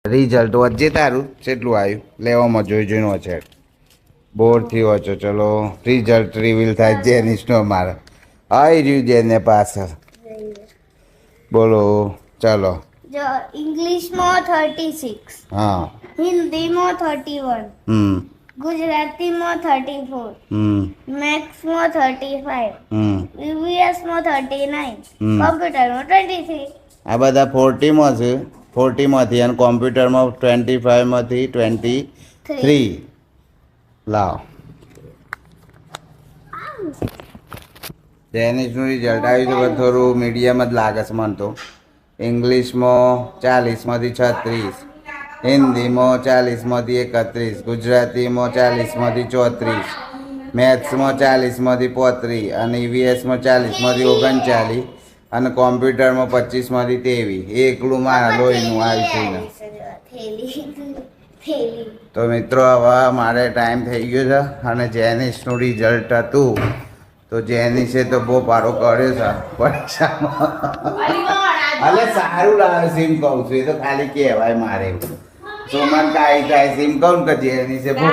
Result વચ્ચે તારું કેટલું આવ્યું લેવામાં જોઈને છે બોરથી વાંચો ચલો રિઝલ્ટ રિવીલ થાય જેનિસનો મારે આવી રહ્યું જેને પાછળ બોલો ચલો જો ઇંગ્લિશમાં 36, હા હિન્દીમાં 31, ગુજરાતીમાં 34, મેથ્સમાં 35, ઈવીએસમાં 39, કોમ્પ્યુટરમાં 23. આ બધા 40માં છે 40માંથી અને કોમ્પ્યુટરમાં 25માંથી 23 લાવ જેનિસનું રિઝલ્ટ આવ્યું છે થોડું મીડિયમ જ લાગે છે મને તો ઇંગ્લિશમાં 40માંથી 36, હિન્દીમાં 40માંથી 31, ગુજરાતીમાં 40માંથી 34, મેથ્સમાં 40માંથી 35 અને ઈવીએસમાં 40માંથી 39 અને કોમ્પ્યુટરમાં 25માંથી 23. એકલું મારા લોહીનું આવ્યું છે. તો મિત્રો હવે મારે ટાઈમ થઈ ગયો છે અને જેનિસનું રિઝલ્ટ હતું તો જેનિસે તો બહુ પારો કર્યો છે પરીક્ષામાં અલે સારું લાવે છે એમ કહું છું એ તો ખાલી કહેવાય મારે સુમન કાંઈ થાય છે એમ કહું કે જેનિસે બહુ